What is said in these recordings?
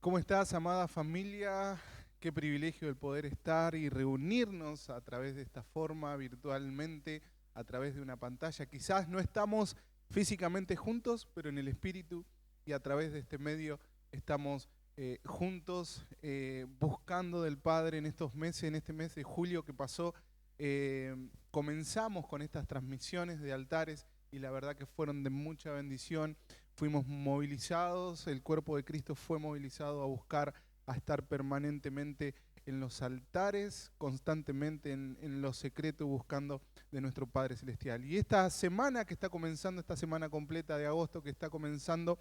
¿Cómo estás, amada familia? Qué privilegio el poder estar y reunirnos a través de esta forma, virtualmente, a través de una pantalla. Quizás no estamos físicamente juntos, pero en el espíritu y a través de este medio estamos juntos buscando del Padre en estos meses, en este mes de julio que pasó. Comenzamos con estas transmisiones de altares y la verdad que fueron de mucha bendición. Fuimos movilizados, el cuerpo de Cristo fue movilizado a buscar, a estar permanentemente en los altares, constantemente en lo secreto, buscando de nuestro Padre Celestial. Y esta semana que está comenzando, esta semana completa de agosto que está comenzando,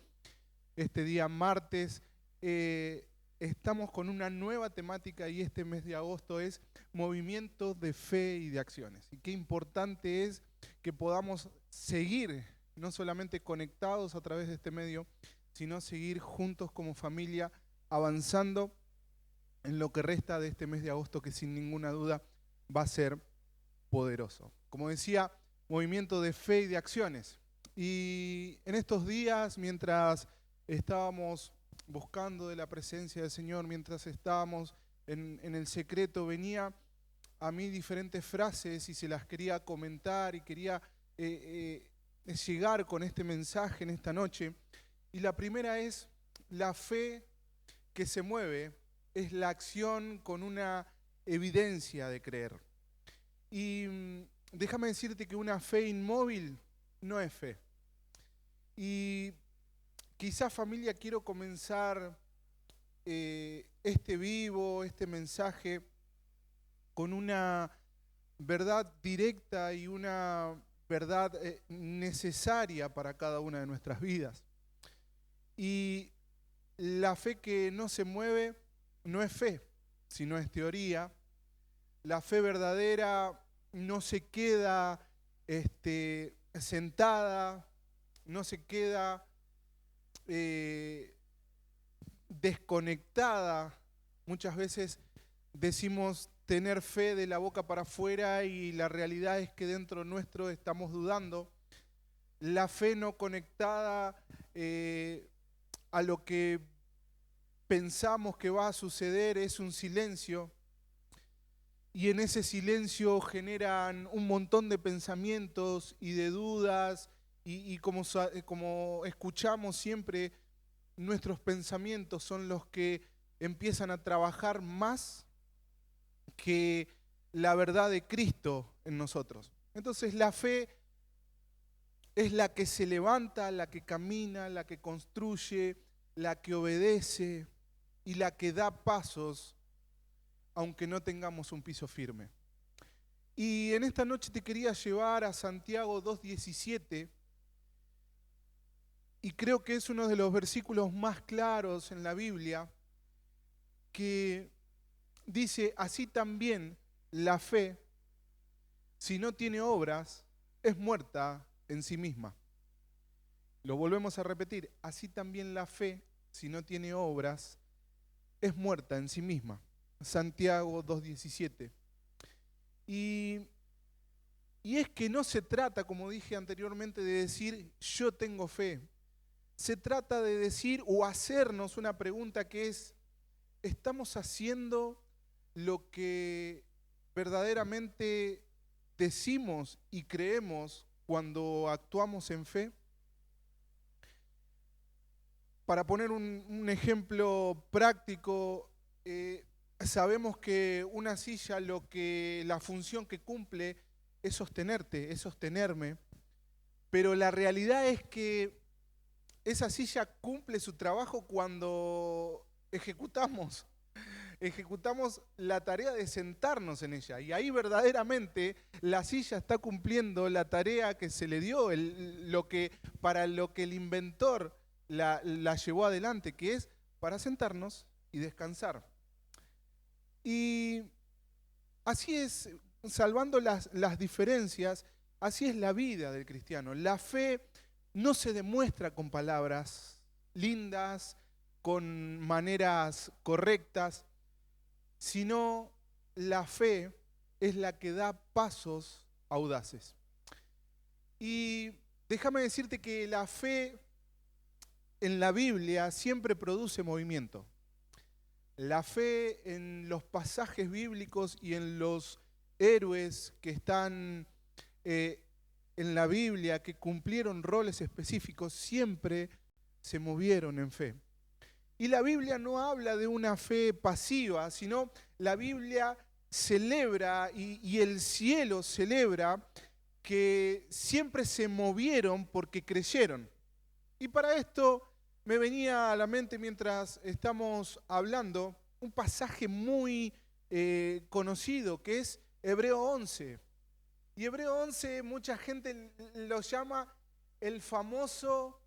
este día martes, estamos con una nueva temática y este mes de agosto es movimientos de fe y de acciones. Y qué importante es que podamos seguir no solamente conectados a través de este medio, sino seguir juntos como familia, avanzando en lo que resta de este mes de agosto, que sin ninguna duda va a ser poderoso. Como decía, movimiento de fe y de acciones. Y en estos días, mientras estábamos buscando de la presencia del Señor, mientras estábamos en el secreto, venía a mí diferentes frases y se las quería comentar y quería llegar con este mensaje en esta noche. Y la primera es: la fe que se mueve es la acción con una evidencia de creer. Y déjame decirte que una fe inmóvil no es fe. Y quizás, familia, quiero comenzar este mensaje con una verdad directa y una verdad necesaria para cada una de nuestras vidas. Y la fe que no se mueve no es fe, sino es teoría. La fe verdadera no se queda sentada, no se queda desconectada. Muchas veces decimos tener fe de la boca para afuera y la realidad es que dentro nuestro estamos dudando. La fe no conectada a lo que pensamos que va a suceder es un silencio, y en ese silencio generan un montón de pensamientos y de dudas, y como escuchamos siempre, nuestros pensamientos son los que empiezan a trabajar más que la verdad de Cristo en nosotros. Entonces la fe es la que se levanta, la que camina, la que construye, la que obedece y la que da pasos aunque no tengamos un piso firme. Y en esta noche te quería llevar a Santiago 2:17, y creo que es uno de los versículos más claros en la Biblia, que dice: así también la fe, si no tiene obras, es muerta en sí misma. Lo volvemos a repetir: así también la fe, si no tiene obras, es muerta en sí misma. Santiago 2:17. Y es que no se trata, como dije anteriormente, de decir yo tengo fe. Se trata de decir o hacernos una pregunta que es: ¿estamos haciendo lo que verdaderamente decimos y creemos cuando actuamos en fe? Para poner un ejemplo práctico, sabemos que una silla, la función que cumple es sostenerte, es sostenerme, pero la realidad es que esa silla cumple su trabajo cuando ejecutamos la tarea de sentarnos en ella, y ahí verdaderamente la silla está cumpliendo la tarea que se le dio, para lo que el inventor la llevó adelante, que es para sentarnos y descansar. Y así es, salvando las diferencias, así es la vida del cristiano. La fe no se demuestra con palabras lindas, con maneras correctas, sino la fe es la que da pasos audaces. Y déjame decirte que la fe en la Biblia siempre produce movimiento. La fe en los pasajes bíblicos y en los héroes que están en la Biblia, que cumplieron roles específicos, siempre se movieron en fe. Y la Biblia no habla de una fe pasiva, sino la Biblia celebra y el cielo celebra que siempre se movieron porque creyeron. Y para esto me venía a la mente mientras estamos hablando un pasaje muy conocido que es Hebreo 11. Y Hebreo 11 mucha gente lo llama el famoso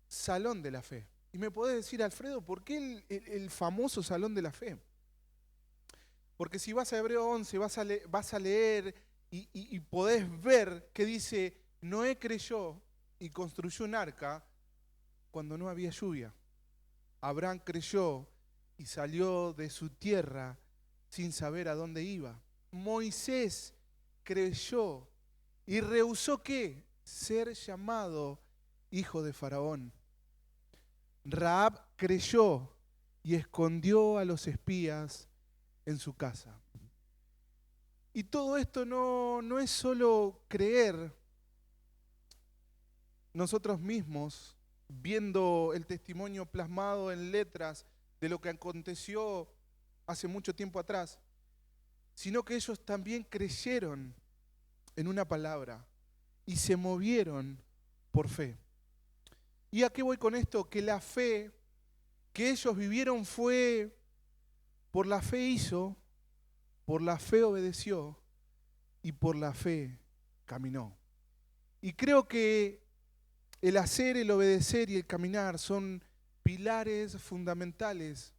salón de la fe. Y me podés decir, Alfredo, ¿por qué el famoso salón de la fe? Porque si vas a Hebreo 11 vas a leer y podés ver que dice, Noé creyó y construyó un arca cuando no había lluvia. Abraham creyó y salió de su tierra sin saber a dónde iba. Moisés creyó y rehusó ¿qué? Ser llamado hijo de Faraón. Rahab creyó y escondió a los espías en su casa. Y todo esto no es solo creer nosotros mismos, viendo el testimonio plasmado en letras de lo que aconteció hace mucho tiempo atrás, sino que ellos también creyeron en una palabra y se movieron por fe. ¿Y a qué voy con esto? Que la fe que ellos vivieron fue, por la fe hizo, por la fe obedeció y por la fe caminó. Y creo que el hacer, el obedecer y el caminar son pilares fundamentales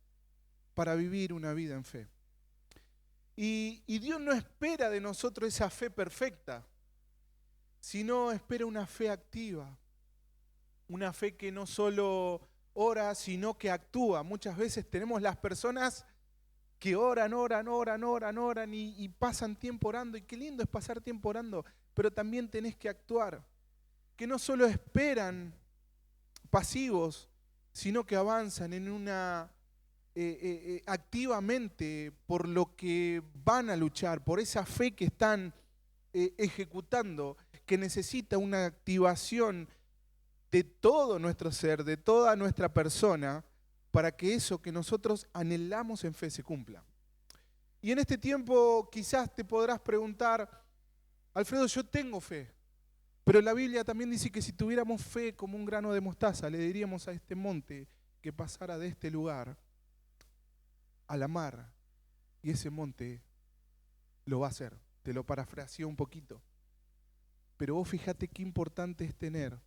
para vivir una vida en fe. Y Dios no espera de nosotros esa fe perfecta, sino espera una fe activa, una fe que no solo ora, sino que actúa. Muchas veces tenemos las personas que oran y pasan tiempo orando, y qué lindo es pasar tiempo orando, pero también tenés que actuar. Que no solo esperan pasivos, sino que avanzan en una activamente por lo que van a luchar, por esa fe que están ejecutando, que necesita una activación de todo nuestro ser, de toda nuestra persona, para que eso que nosotros anhelamos en fe se cumpla. Y en este tiempo quizás te podrás preguntar, Alfredo, yo tengo fe, pero la Biblia también dice que si tuviéramos fe como un grano de mostaza, le diríamos a este monte que pasara de este lugar a la mar, y ese monte lo va a hacer. Te lo parafraseo un poquito. Pero vos fíjate qué importante es tener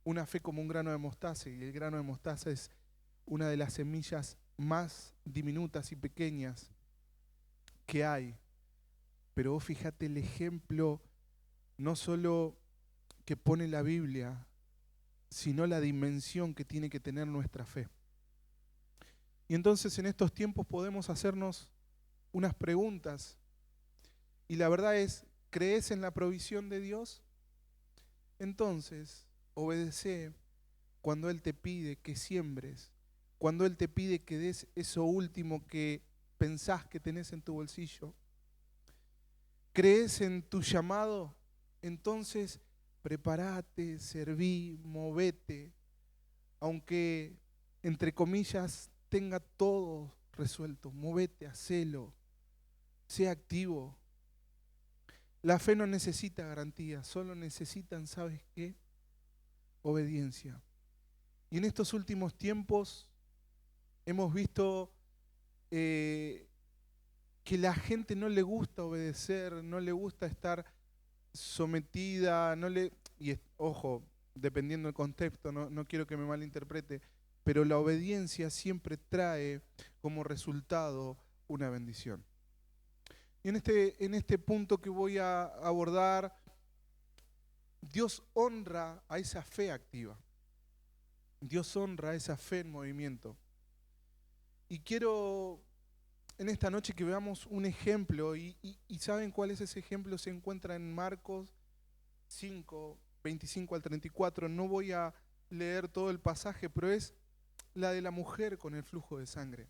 una fe como un grano de mostaza, y el grano de mostaza es una de las semillas más diminutas y pequeñas que hay. Pero vos fíjate el ejemplo, no solo que pone la Biblia, sino la dimensión que tiene que tener nuestra fe. Y entonces en estos tiempos podemos hacernos unas preguntas. Y la verdad es, ¿crees en la provisión de Dios? Entonces, obedece cuando Él te pide que siembres, cuando Él te pide que des eso último que pensás que tenés en tu bolsillo. ¿Crees en tu llamado? Entonces, prepárate, serví, movete, aunque, entre comillas, tenga todo resuelto. Movete, hacelo, sea activo. La fe no necesita garantía, solo necesitan, ¿sabes qué? Obediencia. Y en estos últimos tiempos hemos visto que la gente no le gusta obedecer, no le gusta estar sometida, ojo, dependiendo del contexto, no quiero que me malinterprete, pero la obediencia siempre trae como resultado una bendición. Y en este punto que voy a abordar, Dios honra a esa fe activa. Dios honra a esa fe en movimiento. Y quiero en esta noche que veamos un ejemplo, y ¿saben cuál es ese ejemplo? Se encuentra en Marcos 5, 25 al 34. No voy a leer todo el pasaje, pero es la de la mujer con el flujo de sangre.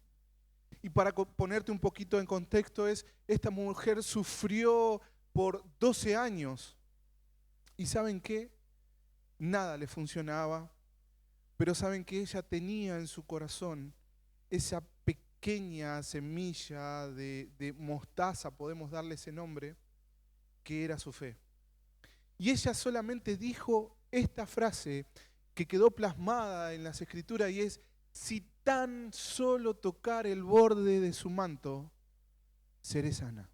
Y para ponerte un poquito en contexto, esta mujer sufrió por 12 años. ¿Y saben qué? Nada le funcionaba, pero saben que ella tenía en su corazón esa pequeña semilla de mostaza, podemos darle ese nombre, que era su fe. Y ella solamente dijo esta frase que quedó plasmada en las Escrituras y es: si tan solo tocar el borde de su manto, seré sana.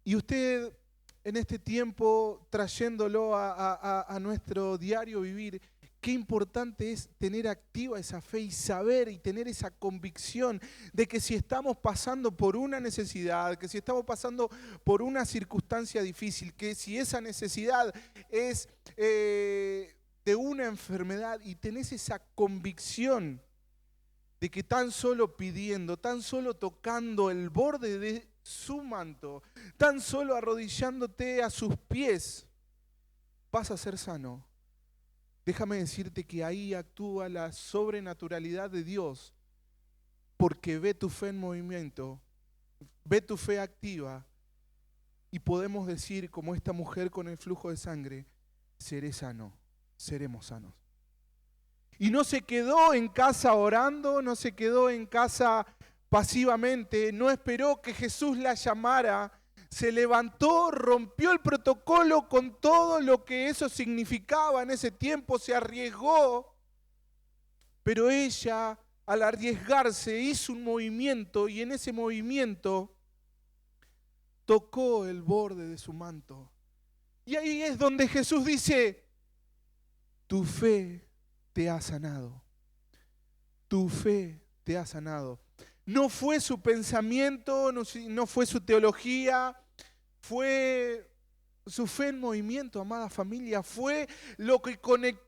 Y usted en este tiempo, trayéndolo a nuestro diario vivir, qué importante es tener activa esa fe y saber y tener esa convicción de que si estamos pasando por una necesidad, que si estamos pasando por una circunstancia difícil, que si esa necesidad es de una enfermedad y tenés esa convicción de que tan solo pidiendo, tan solo tocando el borde de su manto, tan solo arrodillándote a sus pies, vas a ser sano. Déjame decirte que ahí actúa la sobrenaturalidad de Dios, porque ve tu fe en movimiento, ve tu fe activa, y podemos decir, como esta mujer con el flujo de sangre: seré sano, seremos sanos. Y no se quedó en casa orando, no se quedó en casa pasivamente, no esperó que Jesús la llamara, se levantó, rompió el protocolo con todo lo que eso significaba en ese tiempo, se arriesgó, pero ella, al arriesgarse, hizo un movimiento y en ese movimiento tocó el borde de su manto. Y ahí es donde Jesús dice: tu fe te ha sanado. Tu fe te ha sanado. No fue su pensamiento, no fue su teología, fue su fe en movimiento, amada familia. Fue lo que conectó,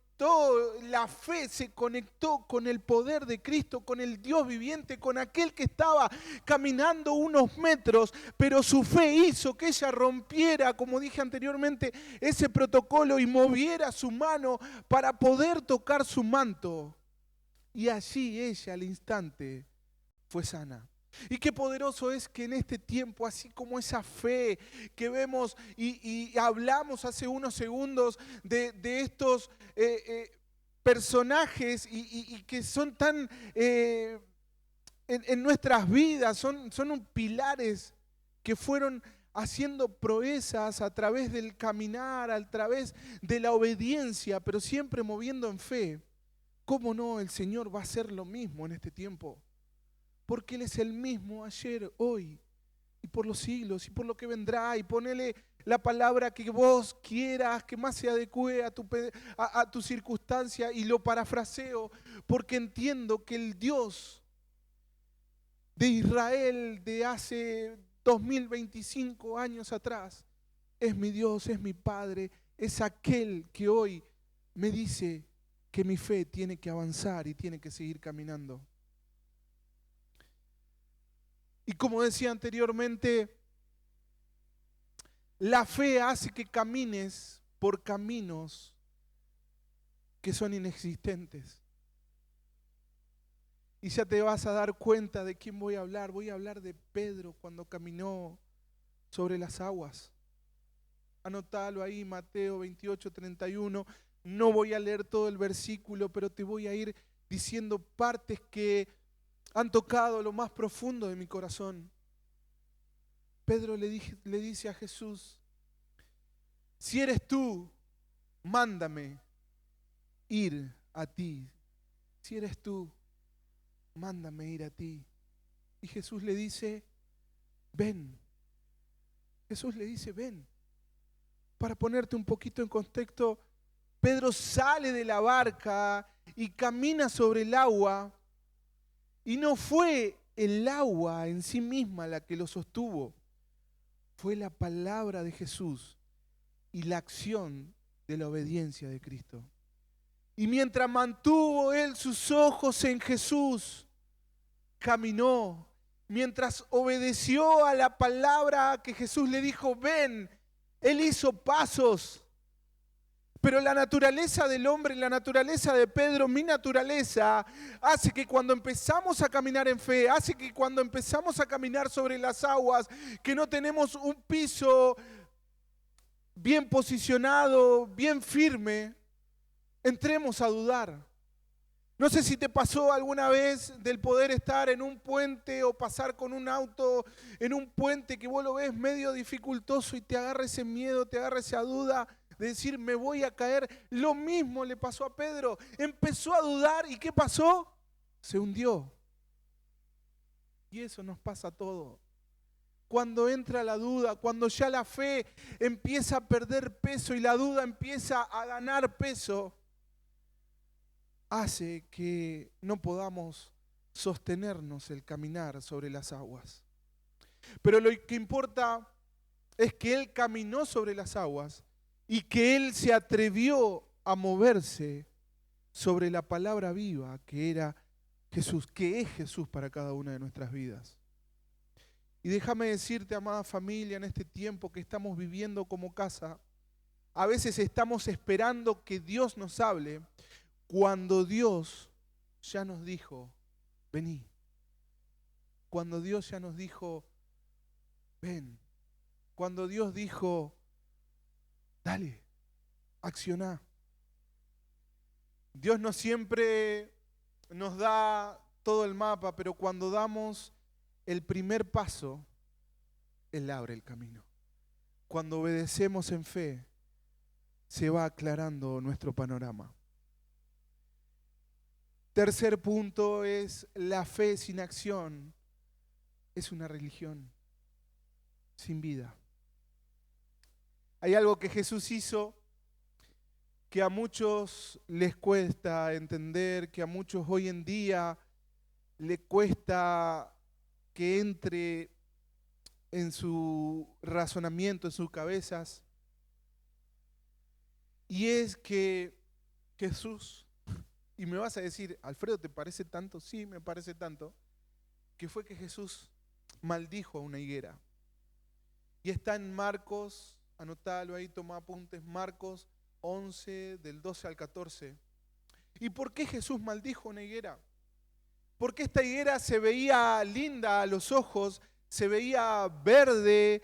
la fe se conectó con el poder de Cristo, con el Dios viviente, con aquel que estaba caminando unos metros, pero su fe hizo que ella rompiera, como dije anteriormente, ese protocolo y moviera su mano para poder tocar su manto. Y allí ella al instante fue sana. Y qué poderoso es que en este tiempo, así como esa fe que vemos y hablamos hace unos segundos de estos personajes y que son tan en nuestras vidas, son pilares que fueron haciendo proezas a través del caminar, a través de la obediencia, pero siempre moviendo en fe. ¿Cómo no? El Señor va a hacer lo mismo en este tiempo. Porque Él es el mismo ayer, hoy y por los siglos y por lo que vendrá. Y ponele la palabra que vos quieras, que más se adecue a tu circunstancia, y lo parafraseo porque entiendo que el Dios de Israel de hace 2025 años atrás es mi Dios, es mi Padre, es aquel que hoy me dice que mi fe tiene que avanzar y tiene que seguir caminando. Y como decía anteriormente, la fe hace que camines por caminos que son inexistentes. Y ya te vas a dar cuenta de quién voy a hablar. Voy a hablar de Pedro cuando caminó sobre las aguas. Anotalo ahí, Mateo 28:31. No voy a leer todo el versículo, pero te voy a ir diciendo partes que han tocado lo más profundo de mi corazón. Pedro le dice a Jesús: si eres tú, mándame ir a ti. Si eres tú, mándame ir a ti. Y Jesús le dice: ven. Jesús le dice: ven. Para ponerte un poquito en contexto, Pedro sale de la barca y camina sobre el agua. Y no fue el agua en sí misma la que lo sostuvo, fue la palabra de Jesús y la acción de la obediencia de Cristo. Y mientras mantuvo él sus ojos en Jesús, caminó. Mientras obedeció a la palabra que Jesús le dijo: ven, él hizo pasos. Pero la naturaleza del hombre, la naturaleza de Pedro, mi naturaleza, hace que cuando empezamos a caminar en fe, hace que cuando empezamos a caminar sobre las aguas, que no tenemos un piso bien posicionado, bien firme, entremos a dudar. No sé si te pasó alguna vez del poder estar en un puente o pasar con un auto en un puente que vos lo ves medio dificultoso y te agarra ese miedo, te agarra esa duda de decir me voy a caer. Lo mismo le pasó a Pedro. Empezó a dudar y ¿qué pasó? Se hundió. Y eso nos pasa a todos. Cuando entra la duda, cuando ya la fe empieza a perder peso y la duda empieza a ganar peso, hace que no podamos sostenernos el caminar sobre las aguas. Pero lo que importa es que Él caminó sobre las aguas y que Él se atrevió a moverse sobre la palabra viva que era Jesús, que es Jesús para cada una de nuestras vidas. Y déjame decirte, amada familia, en este tiempo que estamos viviendo como casa, a veces estamos esperando que Dios nos hable, cuando Dios ya nos dijo, vení. Cuando Dios ya nos dijo, ven. Cuando Dios dijo, dale, accioná. Dios no siempre nos da todo el mapa, pero cuando damos el primer paso, Él abre el camino. Cuando obedecemos en fe, se va aclarando nuestro panorama. Tercer punto es la fe sin acción. Es una religión sin vida. Hay algo que Jesús hizo que a muchos les cuesta entender, que a muchos hoy en día le cuesta que entre en su razonamiento, en sus cabezas. Y es que Jesús, y me vas a decir, Alfredo, ¿te parece tanto? Sí, me parece tanto. Que fue que Jesús maldijo a una higuera. Y está en Marcos, anotalo ahí, toma apuntes, Marcos 11, del 12 al 14. ¿Y por qué Jesús maldijo una higuera? Porque esta higuera se veía linda a los ojos, se veía verde,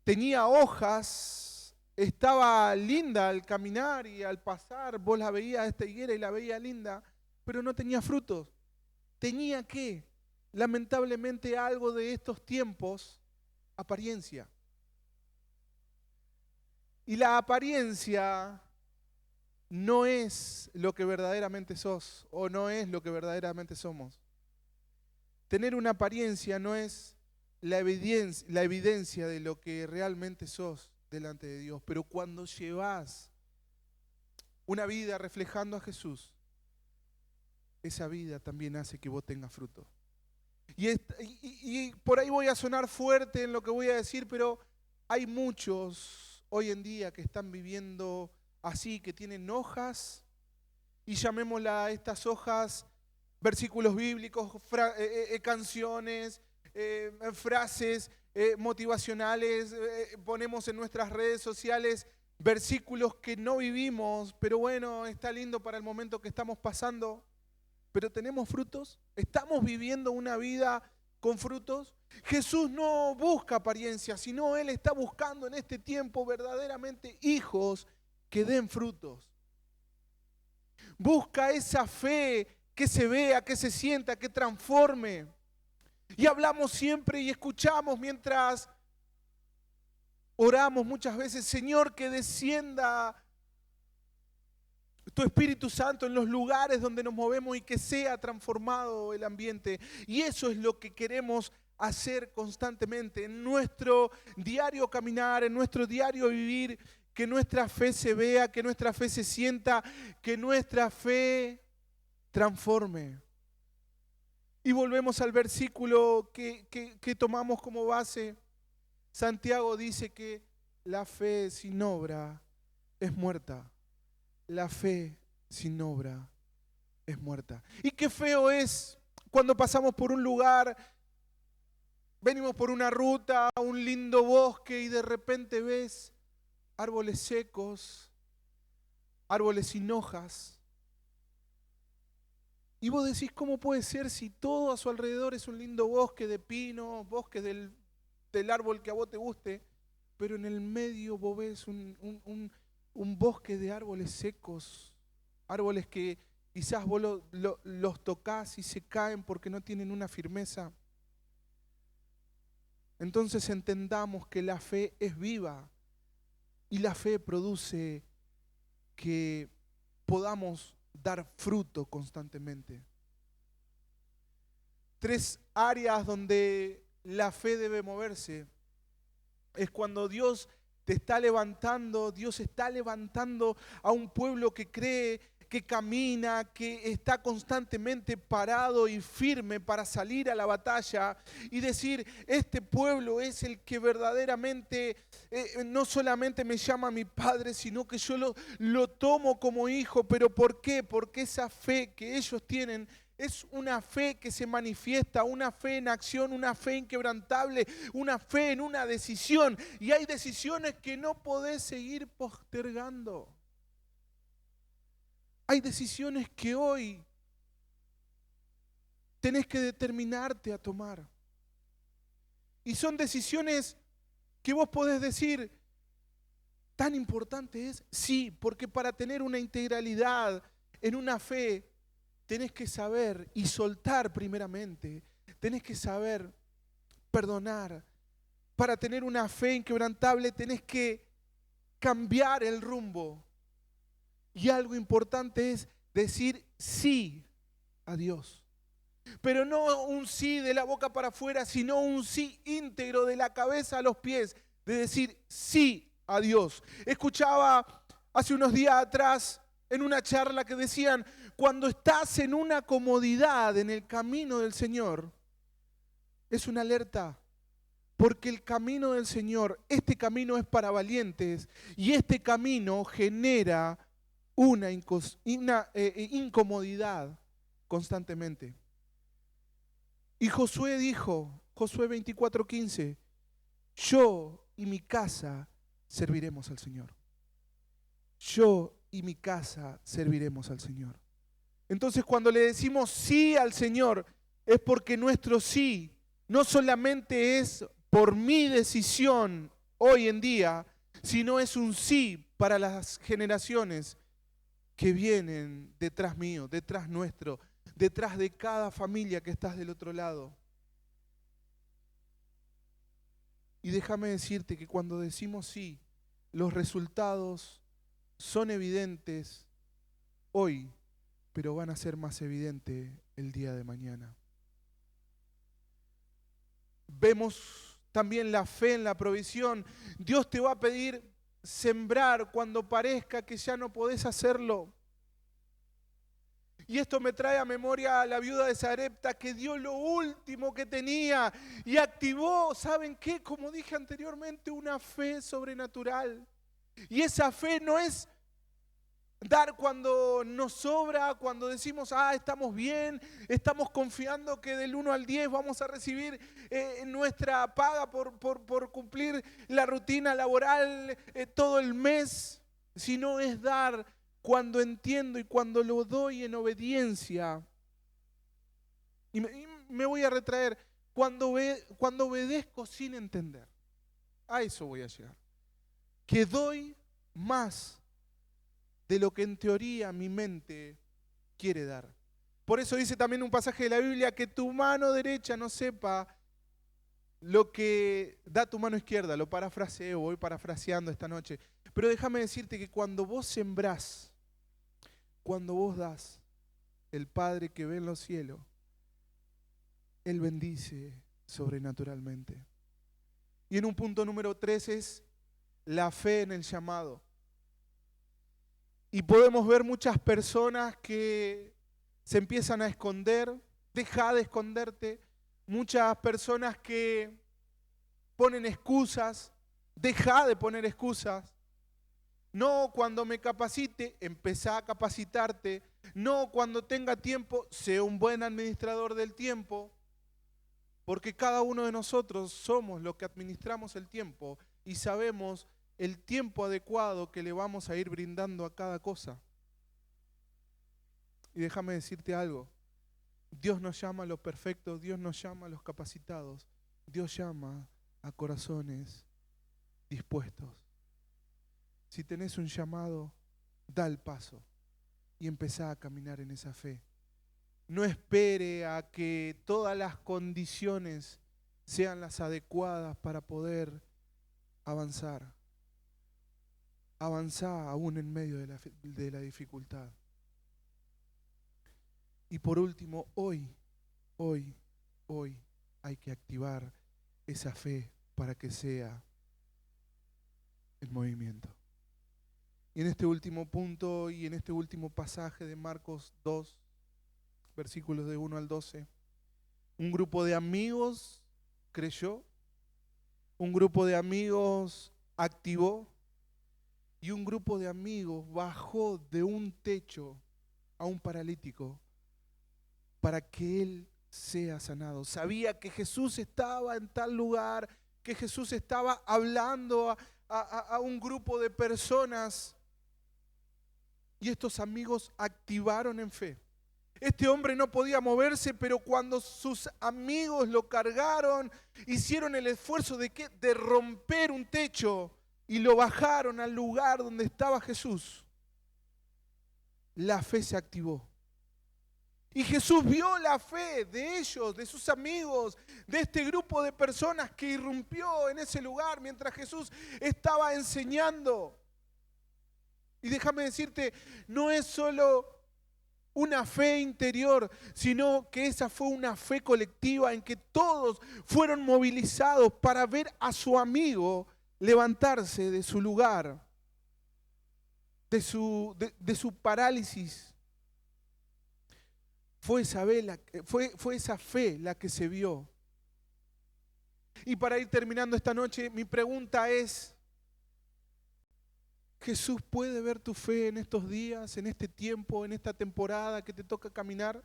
tenía hojas, estaba linda al caminar y al pasar, vos la veías a esta higuera y la veías linda, pero no tenía frutos. ¿Tenía qué? Lamentablemente algo de estos tiempos, apariencia. Y la apariencia no es lo que verdaderamente sos o no es lo que verdaderamente somos. Tener una apariencia no es la evidencia de lo que realmente sos delante de Dios, pero cuando llevas una vida reflejando a Jesús, esa vida también hace que vos tengas fruto. Y por ahí voy a sonar fuerte en lo que voy a decir, pero hay muchos hoy en día que están viviendo así, que tienen hojas, y llamémosla a estas hojas versículos bíblicos, canciones, frases motivacionales, ponemos en nuestras redes sociales versículos que no vivimos, pero bueno, está lindo para el momento que estamos pasando. Pero ¿tenemos frutos? ¿Estamos viviendo una vida con frutos? Jesús no busca apariencia, sino Él está buscando en este tiempo verdaderamente hijos que den frutos. Busca esa fe que se vea, que se sienta, que transforme. Y hablamos siempre y escuchamos mientras oramos muchas veces, Señor, que descienda tu Espíritu Santo en los lugares donde nos movemos y que sea transformado el ambiente. Y eso es lo que queremos hacer constantemente en nuestro diario caminar, en nuestro diario vivir, que nuestra fe se vea, que nuestra fe se sienta, que nuestra fe transforme. Y volvemos al versículo que tomamos como base. Santiago dice que la fe sin obra es muerta. La fe sin obra es muerta. Y qué feo es cuando pasamos por un lugar, venimos por una ruta, un lindo bosque y de repente ves árboles secos, árboles sin hojas. Y vos decís, ¿cómo puede ser si todo a su alrededor es un lindo bosque de pino, bosque del árbol que a vos te guste, pero en el medio vos ves un bosque de árboles secos, árboles que quizás vos los tocás y se caen porque no tienen una firmeza? Entonces entendamos que la fe es viva y la fe produce que podamos dar fruto constantemente. 3 áreas donde la fe debe moverse. Es cuando Dios te está levantando, Dios está levantando a un pueblo que cree, que camina, que está constantemente parado y firme para salir a la batalla y decir, este pueblo es el que verdaderamente no solamente me llama mi padre, sino que yo lo tomo como hijo. ¿Pero por qué? Porque esa fe que ellos tienen es una fe que se manifiesta, una fe en acción, una fe inquebrantable, una fe en una decisión. Y hay decisiones que no podés seguir postergando. Hay decisiones que hoy tenés que determinarte a tomar. Y son decisiones que vos podés decir, ¿tan importante es? Sí, porque para tener una integralidad en una fe, tenés que saber y soltar primeramente. Tenés que saber perdonar. Para tener una fe inquebrantable, tenés que cambiar el rumbo. Y algo importante es decir sí a Dios. Pero no un sí de la boca para afuera, sino un sí íntegro de la cabeza a los pies, de decir sí a Dios. Escuchaba hace unos días atrás en una charla que decían, cuando estás en una comodidad en el camino del Señor, es una alerta. Porque el camino del Señor, este camino es para valientes y este camino genera una incomodidad constantemente. Y Josué dijo, Josué 24:15, yo y mi casa serviremos al Señor. Yo y mi casa serviremos al Señor. Entonces cuando le decimos sí al Señor, es porque nuestro sí no solamente es por mi decisión hoy en día, sino es un sí para las generaciones que vienen detrás mío, detrás nuestro, detrás de cada familia que estás del otro lado. Y déjame decirte que cuando decimos sí, los resultados son evidentes hoy, pero van a ser más evidentes el día de mañana. Vemos también la fe en la provisión. Dios te va a pedir sembrar cuando parezca que ya no podés hacerlo. Y esto me trae a memoria a la viuda de Sarepta que dio lo último que tenía y activó, ¿saben qué? Como dije anteriormente, una fe sobrenatural. Y esa fe no es dar cuando nos sobra, cuando decimos, estamos bien, estamos confiando que del 1 al 10 vamos a recibir nuestra paga por cumplir la rutina laboral todo el mes, sino es dar cuando entiendo y cuando lo doy en obediencia. Y me voy a retraer, cuando obedezco sin entender. A eso voy a llegar. Que doy más de lo que en teoría mi mente quiere dar. Por eso dice también un pasaje de la Biblia, que tu mano derecha no sepa lo que da tu mano izquierda. Lo parafraseo, voy parafraseando esta noche. Pero déjame decirte que cuando vos sembrás, cuando vos das, el Padre que ve en los cielos, Él bendice sobrenaturalmente. Y en un punto número 3 es la fe en el llamado. Y podemos ver muchas personas que se empiezan a esconder. Deja de esconderte. Muchas personas que ponen excusas. Deja de poner excusas. No, cuando me capacite, empezá a capacitarte. No, cuando tenga tiempo, sé un buen administrador del tiempo. Porque cada uno de nosotros somos los que administramos el tiempo y sabemos el tiempo adecuado que le vamos a ir brindando a cada cosa. Y déjame decirte algo, Dios nos llama a los perfectos, Dios nos llama a los capacitados, Dios llama a corazones dispuestos. Si tenés un llamado, da el paso y empezá a caminar en esa fe. No espere a que todas las condiciones sean las adecuadas para poder avanzar. Avanzá aún en medio de la dificultad. Y por último, hoy hay que activar esa fe para que sea el movimiento. Y en este último punto y en este último pasaje de Marcos 2, versículos de 1 al 12, un grupo de amigos creyó, un grupo de amigos activó y un grupo de amigos bajó de un techo a un paralítico para que él sea sanado. Sabía que Jesús estaba en tal lugar, que Jesús estaba hablando a un grupo de personas y estos amigos activaron en fe. Este hombre no podía moverse, pero cuando sus amigos lo cargaron, hicieron el esfuerzo de romper un techo y lo bajaron al lugar donde estaba Jesús. La fe se activó. Y Jesús vio la fe de ellos, de sus amigos, de este grupo de personas que irrumpió en ese lugar mientras Jesús estaba enseñando. Y déjame decirte, no es solo una fe interior, sino que esa fue una fe colectiva en que todos fueron movilizados para ver a su amigo levantarse de su lugar, de su parálisis. Fue esa fe la que se vio. Y para ir terminando esta noche, mi pregunta es, ¿Jesús puede ver tu fe en estos días, en este tiempo, en esta temporada que te toca caminar?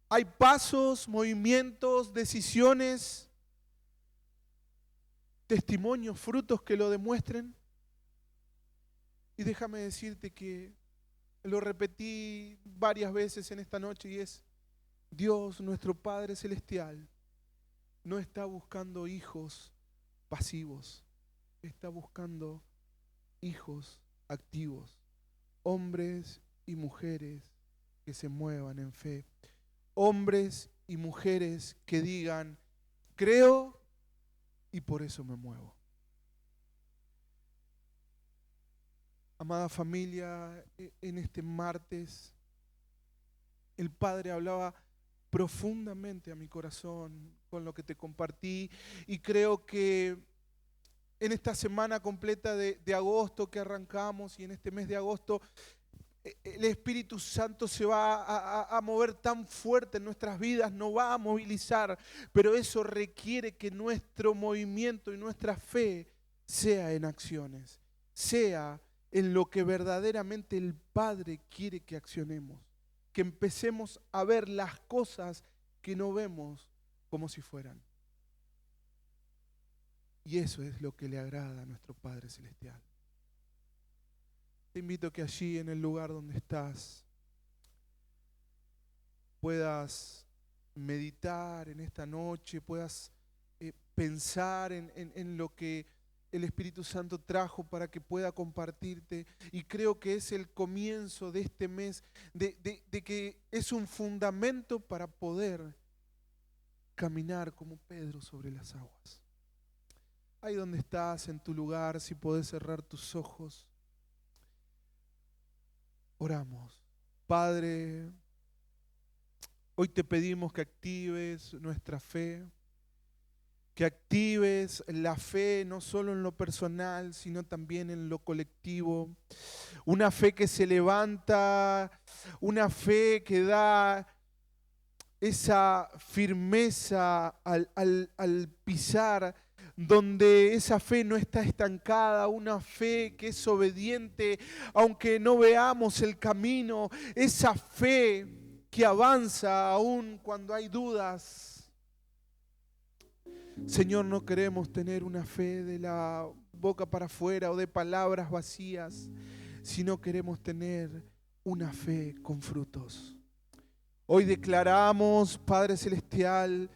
¿Hay pasos, movimientos, decisiones, testimonios, frutos que lo demuestren? Y déjame decirte que lo repetí varias veces en esta noche y es, Dios, nuestro Padre Celestial, no está buscando hijos pasivos, está buscando hijos activos, hombres y mujeres que se muevan en fe, hombres y mujeres que digan, creo y por eso me muevo. Amada familia, en este martes, el Padre hablaba profundamente a mi corazón con lo que te compartí y creo que en esta semana completa de agosto que arrancamos y en este mes de agosto, el Espíritu Santo se va a mover tan fuerte en nuestras vidas, nos va a movilizar, pero eso requiere que nuestro movimiento y nuestra fe sea en acciones, sea en lo que verdaderamente el Padre quiere que accionemos, que empecemos a ver las cosas que no vemos como si fueran. Y eso es lo que le agrada a nuestro Padre Celestial. Te invito a que allí en el lugar donde estás puedas meditar en esta noche, puedas pensar en lo que el Espíritu Santo trajo para que pueda compartirte. Y creo que es el comienzo de este mes, de que es un fundamento para poder caminar como Pedro sobre las aguas. Ahí donde estás, en tu lugar, si podés cerrar tus ojos. Oramos. Padre, hoy te pedimos que actives nuestra fe, que actives la fe no solo en lo personal, sino también en lo colectivo. Una fe que se levanta, una fe que da esa firmeza al pisar, donde esa fe no está estancada, una fe que es obediente, aunque no veamos el camino, esa fe que avanza aún cuando hay dudas. Señor, no queremos tener una fe de la boca para afuera o de palabras vacías, sino queremos tener una fe con frutos. Hoy declaramos, Padre Celestial,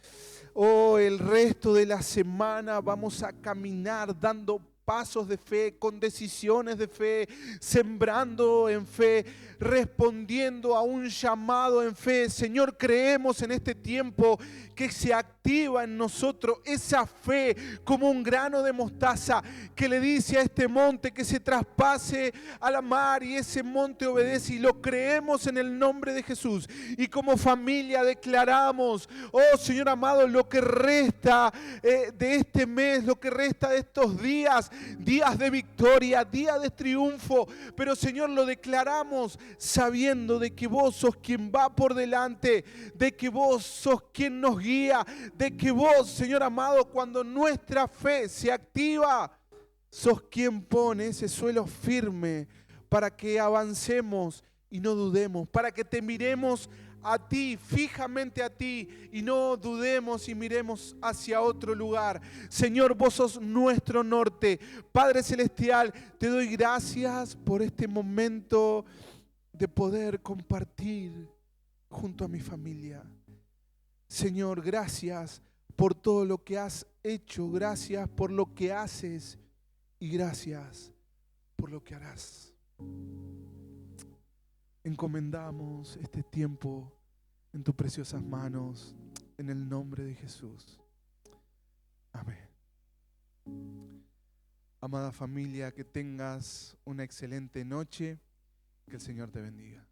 el resto de la semana vamos a caminar dando pasos de fe, con decisiones de fe, sembrando en fe, respondiendo a un llamado en fe. Señor, creemos en este tiempo que se activa en nosotros esa fe como un grano de mostaza que le dice a este monte que se traspase a la mar, y ese monte obedece, y lo creemos en el nombre de Jesús. Y como familia declaramos, oh Señor amado, lo que resta de este mes, lo que resta de estos días, días de victoria, días de triunfo, pero Señor, lo declaramos sabiendo de que vos sos quien va por delante, de que vos sos quien nos guía, de que vos, Señor amado, cuando nuestra fe se activa, sos quien pone ese suelo firme para que avancemos y no dudemos, para que te miremos a ti, fijamente a ti, y no dudemos y miremos hacia otro lugar. Señor, vos sos nuestro norte. Padre Celestial, te doy gracias por este momento de poder compartir junto a mi familia. Señor, gracias por todo lo que has hecho, gracias por lo que haces y gracias por lo que harás. Encomendamos este tiempo en tus preciosas manos, en el nombre de Jesús. Amén. Amada familia, que tengas una excelente noche, que el Señor te bendiga.